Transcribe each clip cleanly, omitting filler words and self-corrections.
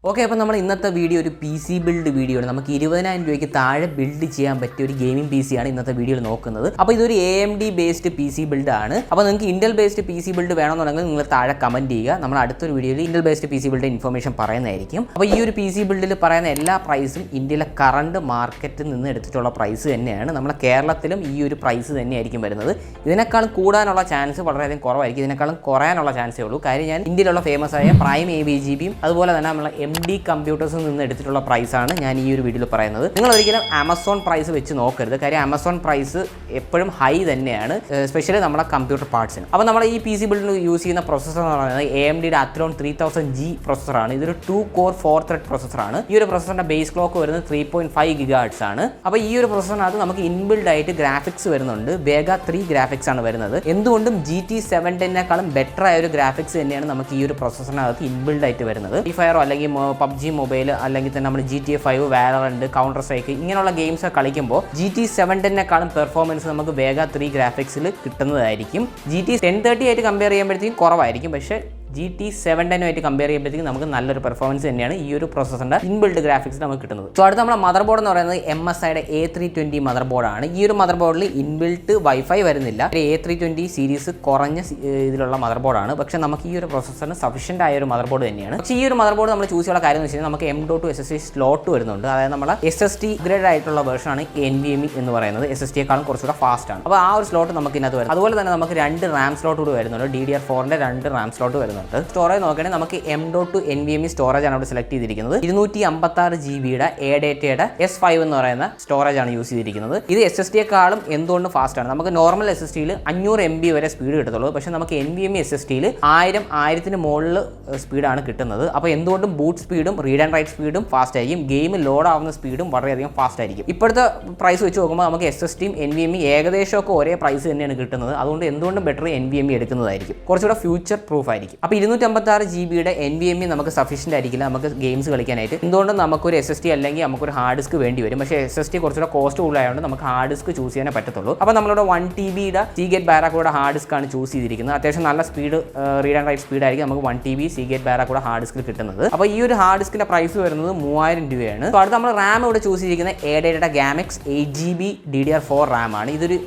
Okay, അപ്പോൾ നമ്മൾ ഇന്നത്തെ വീഡിയോ ഒരു പി സി ബിൽഡ് വീഡിയോ ആണ്. നമുക്ക് 20,000 രൂപയ്ക്ക് താഴെ ബിൽഡ് ചെയ്യാൻ പറ്റിയ ഒരു ഗെയിമിംഗ് പി സി ആണ് ഇന്നത്തെ വീഡിയോയിൽ നോക്കുന്നത്. അപ്പോൾ ഇതൊരു AMD based P C build ആണ്. അപ്പോൾ നിങ്ങൾക്ക് Intel based P C build വേണമെന്നുണ്ടെങ്കിൽ നിങ്ങൾ താഴെ കമൻറ്റ് ചെയ്യുക. നമ്മൾ അടുത്തൊരു വീഡിയോയിൽ Intel based P C build information പറയുന്നതായിരിക്കും. അപ്പോൾ ഈ ഒരു പി സി ബിൽഡിൽ പറയുന്ന എല്ലാ പ്രൈസും ഇന്ത്യയിലെ കറണ്ട് മാർക്കറ്റിൽ നിന്ന് എടുത്തിട്ടുള്ള പ്രൈസ് തന്നെയാണ്. നമ്മുടെ കേരളത്തിലും ഈ ഒരു പ്രൈസ് തന്നെയായിരിക്കും വരുന്നത്. ഇതിനേക്കാളും കൂടാനുള്ള ചാൻസ് വളരെയധികം കുറവായിരിക്കും. ഇതിനേക്കാളും കുറയാനുള്ള ചാൻസേ ഉള്ളൂ. കാര്യം ഞാൻ ഇന്ത്യയിലുള്ള ഫേമസ് ആയ പ്രൈം ABGBയും അതുപോലെ തന്നെ നമ്മളെ MD കമ്പ്യൂട്ടേഴ്സിൽ നിന്ന് എടുത്തിട്ടുള്ള പ്രൈസാണ് ഞാൻ ഈ ഒരു വീഡിയോയിൽ പറയുന്നത്. നിങ്ങൾ ഒരിക്കലും ആമസോൺ പ്രൈസ് വെച്ച് നോക്കരുത്. കാര്യം ആമസോൺ പ്രൈസ് എപ്പോഴും ഹൈ തന്നെയാണ്, സ്പെഷ്യലി നമ്മുടെ കമ്പ്യൂട്ടർ പാർട്സിന്. അപ്പോൾ നമ്മൾ ഈ പി സി ബിൽഡിൽ യൂസ് ചെയ്യുന്ന പ്രൊസസ്സർ എന്ന് പറയുന്നത് AMDയുടെ Athlon 3000G പ്രൊസസ്സറാണ്. ഇതൊരു 2 കോർ 4 ത്രെഡ് പ്രൊസസ്സറാണ്. ഈ ഒരു പ്രൊസസ്സറിന്റെ ബേസ് ക്ലോക്ക് വരുന്നത് 3.5 GHz ആണ്. അപ്പോൾ ഈ ഒരു പ്രൊസസ്സറിനകത്ത് നമുക്ക് ഇൻബിൽഡ് ആയിട്ട് ഗ്രാഫിക്സ് വരുന്നുണ്ട്. Vega 3 ഗ്രാഫിക്സ് ആണ് വരുന്നത്. എന്തുകൊണ്ടും GT 710നേക്കാളും ബെറ്റർ ആയ ഒരു ഗ്രാഫിക്സ് തന്നെയാണ് നമുക്ക് ഈ ഒരു പ്രൊസസ്സറിനകത്ത് ഇൻബിൽഡ് ആയിട്ട് വരുന്നത്. ഫ്രീ ഫയറോ അല്ലെങ്കിൽ PUBG മൊബൈൽ അല്ലെങ്കിൽ തന്നെ നമ്മൾ GTA 5, Valorant, കൗണ്ടർ സ്ട്രൈക്ക് ഇങ്ങനെയുള്ള ഗെയിംസ് കളിക്കുമ്പോൾ GT 710നേക്കാളും പെർഫോമൻസ് നമുക്ക് Vega 3 ഗ്രാഫിക്സിൽ കിട്ടുന്നതായിരിക്കും. GT 1030 ആയിട്ട് കമ്പയർ ചെയ്യുമ്പോഴത്തേക്കും കുറവായിരിക്കും, പക്ഷേ GT 710 കമ്പയർ ചെയ്യുമ്പോഴത്തേക്കും നമുക്ക് നല്ലൊരു പെർഫോമൻസ് തന്നെയാണ് ഈ ഒരു പ്രൊസസ്സറിന്റെ ഇൻബിൽഡ് ഗ്രാഫിക്സ് നമുക്ക് കിട്ടുന്നത്. സോ അടുത്ത നമ്മുടെ മദർ ബോർഡ് എന്ന് പറയുന്നത് MSIയുടെ A320 മദർ ബോർഡാണ്. ഈ ഒരു മദർ ബോർഡിൽ ഇൻബിൽട്ട് വൈഫൈ വരുന്നില്ല. A320 സീരീസ് കുറഞ്ഞ ഇതിലുള്ള മദർ ബോർഡാണ്. പക്ഷേ നമുക്ക് ഈ ഒരു പ്രൊസസ്സറിന് സഫീഷ്യന്റ് ആയ ഒരു മദർ ബോർഡ് തന്നെയാണ്. പക്ഷേ ഈ ഒരു മദർ ബോർഡ് നമ്മൾ ചൂസ് ചെയ്യാനുള്ള കാര്യം എന്ന് വെച്ചാൽ നമുക്ക് M.2 SSD സ്ലോട്ട് വരുന്നുണ്ട്. അതായത് നമ്മളെ SSD ഗ്രേഡ് ആയിട്ടുള്ള വേർഷനാണ് NVMe എന്ന് പറയുന്നത്. SSDയെക്കാളും കുറച്ചുകൂടെ ഫാസ്റ്റ് ആണ്. അപ്പോൾ ആ ഒരു സ്ലോട്ട് നമുക്ക് ഇതിനകത്ത് വരും. അതുപോലെ തന്നെ നമുക്ക് 2 RAM സ്ലോട്ട് കൂടി വരുന്നുണ്ട്. DDR4ന്റെ 2 RAM സ്ലോട്ട് വരുന്നുണ്ട്. സ്റ്റോറേജ് നോക്കുകയാണെങ്കിൽ നമുക്ക് M.2 NVMe സ്റ്റോറേജ് ആണ് ഇവിടെ സെലക്ട് ചെയ്തിരിക്കുന്നത്. 256 GB ADATയുടെ S5 എന്ന് പറയുന്ന സ്റ്റോറേജ് ആണ് യൂസ് ചെയ്തിരിക്കുന്നത്. ഇത് SSDയെക്കാളും എന്തുകൊണ്ട് ഫാസ്റ്റ് ആണ്. നമുക്ക് നോർമൽ SSDയിൽ 500 MB വരെ സ്പീഡ് കിട്ടത്തുള്ളൂ. പക്ഷേ നമുക്ക് NVMe SSDയിൽ 1000-1000ന് മുകളിൽ സ്പീഡാണ് കിട്ടുന്നത്. അപ്പോൾ എന്തുകൊണ്ടും ബൂട്ട് സ്പീഡും റീഡ് ആൻഡ് റൈറ്റ് സ്പീഡും ഫാസ്റ്റ് ആയിരിക്കും. ഗെയിം ലോഡ് ആവുന്ന സ്പീഡും വളരെയധികം ഫാസ്റ്റ് ആയിരിക്കും. ഇപ്പോഴത്തെ പ്രൈസ് വെച്ച് നോക്കുമ്പോൾ നമുക്ക് SSDയും NVMe ഏകദേശമൊക്കെ ഒരേ പ്രൈസ് തന്നെയാണ് കിട്ടുന്നത്. അതുകൊണ്ട് എന്തുകൊണ്ടും ബെറ്റർ NVMe എടുക്കുന്നതായിരിക്കും. കുറച്ചുകൂടെ ഫ്യൂച്ചർ പ്രൂഫ് ആയിരിക്കും. അപ്പോൾ 256 GB NVMe നമുക്ക് സഫീഷ്യന്റ് ആയിരിക്കില്ല നമുക്ക് ഗെയിംസ് കളിക്കാനായിട്ട്. എന്തുകൊണ്ടും നമുക്കൊരു SSD അല്ലെങ്കിൽ നമുക്കൊരു ഹാർഡ് ഡിസ്ക് വേണ്ടി വരും. പക്ഷേ SSD കുറച്ചുകൂടെ കോസ്റ്റ് കൂടുതലായതുകൊണ്ട് നമുക്ക് ഹാർഡ് ഡിസ്ക് ചൂസ് ചെയ്യാനേ പറ്റത്തുള്ളൂ. അപ്പോൾ നമ്മളുടെ 1 TBയുടെ Seagate Barracuda ഹാർഡ് ഡിസ്ക് ആണ് ചൂസ് ചെയ്തിരിക്കുന്നത്. അത്യാവശ്യം നല്ല speed read and write speed ആയിരിക്കും നമുക്ക് 1 TB Seagate Barracuda ഹാർഡ് ഡിസ്കിൽ കിട്ടുന്നത്. അപ്പോൾ ഈ ഒരു ഹാർഡ് ഡിസ്കിന്റെ പ്രൈസ് വരുന്നത് 3000 രൂപയാണ്. അപ്പോൾ അടുത്ത് നമ്മൾ റാം ഇവിടെ ചൂസ് ചെയ്തിരിക്കുന്നത് ADATയുടെ Gamix 8GB DDR4 റാം ആണ്. ഇതൊരു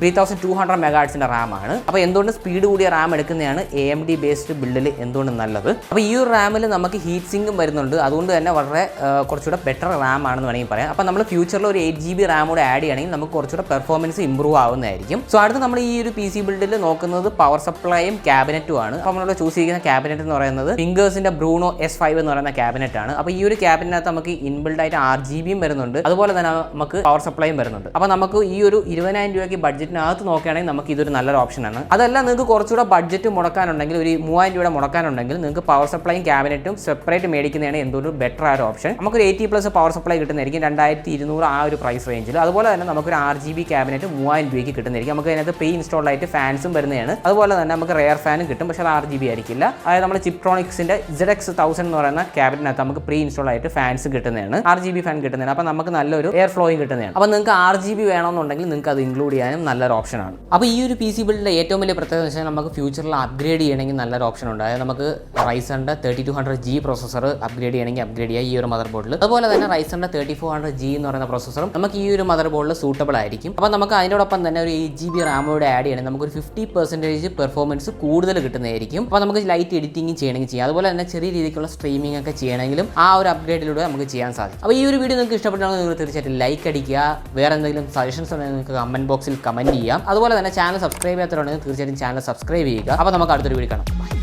3200 MHz റാം ആണ്. അപ്പോൾ എന്തുകൊണ്ട് സ്പീഡ് കൂടിയ റാം എടുക്കുന്നതാണ് AMD ബേസ്ഡ് ബിൽഡിൽ എന്തുകൊണ്ട് നല്ലത്. അപ്പോൾ ഈ ഒരു റാമിൽ നമുക്ക് ഹീറ്റ് സിങ്കും വരുന്നുണ്ട്. അതുകൊണ്ട് തന്നെ വളരെ കുറച്ചുകൂടെ ബെറ്റർ റാം ആണെന്ന് വേണമെങ്കിൽ പറയാം. അപ്പോൾ നമ്മൾ ഫ്യൂച്ചറിൽ ഒരു 8GB റാം കൂടെ ആഡ് ചെയ്യുകയാണെങ്കിൽ നമുക്ക് കുറച്ചുകൂടെ പെർഫോമൻസ് ഇമ്പ്രൂവ് ആവുന്നതായിരിക്കും. സോ അടുത്ത് നമ്മൾ ഈ ഒരു PC ബിൽഡിൽ നോക്കുന്നത് പവർ സപ്ലൈയും ക്യാബിനറ്റും ആണ്. അപ്പോൾ നമ്മളിവിടെ ചൂസ് ചെയ്യുന്ന ക്യാബിനറ്റ് എന്ന് പറയുന്നത് ഫിംഗേഴ്സിന്റെ ബ്രൂണോ S5 എന്ന് പറയുന്ന ക്യാബിനറ്റ് ആണ്. അപ്പോൾ ഈ ഒരു ക്യാബിനറ്റിനകത്ത് നമുക്ക് ഇൻബിൽഡ് ആയിട്ട് RGBയും വരുന്നുണ്ട്. അതുപോലെ തന്നെ നമുക്ക് പവർ സപ്ലൈയും വരുന്നുണ്ട്. അപ്പോൾ നമുക്ക് ഈ ഒരു 20,000 രൂപയ്ക്ക് ബഡ്ജറ്റിനകത്ത് നോക്കുകയാണെങ്കിൽ നമുക്ക് ഇതൊരു നല്ലൊരു ഓപ്ഷനാണ്. അതല്ല നിങ്ങൾക്ക് കുറച്ചുകൂടെ ബഡ്ജറ്റ് മുടക്കാനുണ്ടെങ്കിൽ ഒരു 3000 രൂപയുടെ മുടക്കാനുണ്ടെങ്കിൽ നിങ്ങൾക്ക് പവർ സപ്ലൈയും ക്യാബിനറ്റും സെപ്പറേറ്റ് മേടിക്കുന്നതാണ് എന്തൊരു ബെറ്റർ ആയ ഒരു ഓപ്ഷൻ. നമുക്കൊരു 80+ പവർ സപ്ലൈ കിട്ടുന്നതായിരിക്കും 2200 ആ ഒരു പ്രൈസ് റേഞ്ചിൽ. അതുപോലെ തന്നെ നമുക്കൊരു RGB ക്യാബിനറ്റ് 3000 രൂപയ്ക്ക് കിട്ടുന്നതായിരിക്കും. നമുക്ക് അതിനകത്ത് പ്രീ ഇൻസ്റ്റാൾഡ് ആയിട്ട് ഫാൻസും വരുന്നതാണ്. അതുപോലെ തന്നെ നമുക്ക് റെയർ ഫാനും കിട്ടും, പക്ഷേ അത് RGB ആയിരിക്കില്ല. അതായത് നമ്മൾ ചിപ്ട്രോണിക്സിന്റെ ZX1000 എന്ന് പറയുന്ന ക്യാബിനറ്റിനകത്ത് നമുക്ക് പ്രീ ഇൻസ്റ്റാൾഡ് ആയിട്ട് ഫാൻസ് കിട്ടുന്നതാണ്. RGB ഫാൻ കിട്ടുന്നതാണ്. അപ്പോൾ നമുക്ക് നല്ലൊരു എയർ ഫ്ലോയും കിട്ടുന്നതാണ്. അപ്പോൾ നിങ്ങൾക്ക് RGB വേണമെന്നുണ്ടെങ്കിൽ നിങ്ങൾക്ക് അത് ഇൻക്ലൂഡ് ചെയ്യാനും നല്ലൊരു ഓപ്ഷനാണ്. അപ്പോൾ ഈ ഒരു PC ബിൽഡിന്റെ ഏറ്റവും വലിയ പ്രത്യേകത വെച്ചാൽ നമുക്ക് ഫ്യൂച്ചറിൽ അപ്ഗ്രേഡ് ചെയ്യണമെങ്കിൽ നല്ലൊരു ഓപ്ഷൻ ഉണ്ട്. അതായത് നമുക്ക് റൈസറിന്റെ 3200G പ്രൊസസ്സർ അപ്ഗ്രേഡ് ചെയ്യണമെങ്കിൽ അപ്ഗ്രേഡ് ചെയ്യാം ഈ ഒരു മദർ ബോർഡിൽ. അതുപോലെ തന്നെ റൈസറിന്റെ 3400G എന്ന് പറയുന്ന പ്രൊസസ്സറും നമുക്ക് ഈ ഒരു മദർ ബോർഡിൽ സൂട്ടബിൾ ആയിരിക്കും. അപ്പോൾ നമുക്ക് അതിനോടൊപ്പം തന്നെ ഒരു 8GB റാമോട് ആഡ് ചെയ്യണമെങ്കിൽ നമുക്കൊരു 50% പെർഫോമൻസ് കൂടുതൽ കിട്ടുന്നതായിരിക്കും. അപ്പോൾ നമുക്ക് ലൈറ്റ് എഡിറ്റിംഗ് ചെയ്യണമെങ്കിൽ ചെയ്യാം. അതുപോലെ തന്നെ ചെറിയ രീതിക്കുള്ള സ്ട്രീമിംഗ് ഒക്കെ ചെയ്യണമെങ്കിലും ആ ഒരു അപ്ഗ്രേഡിലൂടെ നമുക്ക് ചെയ്യാൻ സാധിക്കും. അപ്പോൾ ഈ ഒരു വീഡിയോ നിങ്ങൾക്ക് ഇഷ്ടപ്പെട്ടാണെങ്കിൽ നിങ്ങൾ തീർച്ചയായിട്ടും ലൈക്ക് അടിക്കുക. വേറെ എന്തെങ്കിലും സജഷൻസ് ഉണ്ടെങ്കിൽ നിങ്ങൾക്ക് കമന്റ് ബോക്സിൽ കമന്റ് ചെയ്യാം. അതുപോലെ തന്നെ ചാനൽ സബ്സ്ക്രൈബ് ചെയ്യാത്തവരുണ്ടെങ്കിൽ തീർച്ചയായിട്ടും ചാനൽ സബ്സ്ക്രൈബ് ചെയ്യുക. അപ്പോൾ നമുക്ക് അടുത്തൊരു വീഡിയോ കാണാം.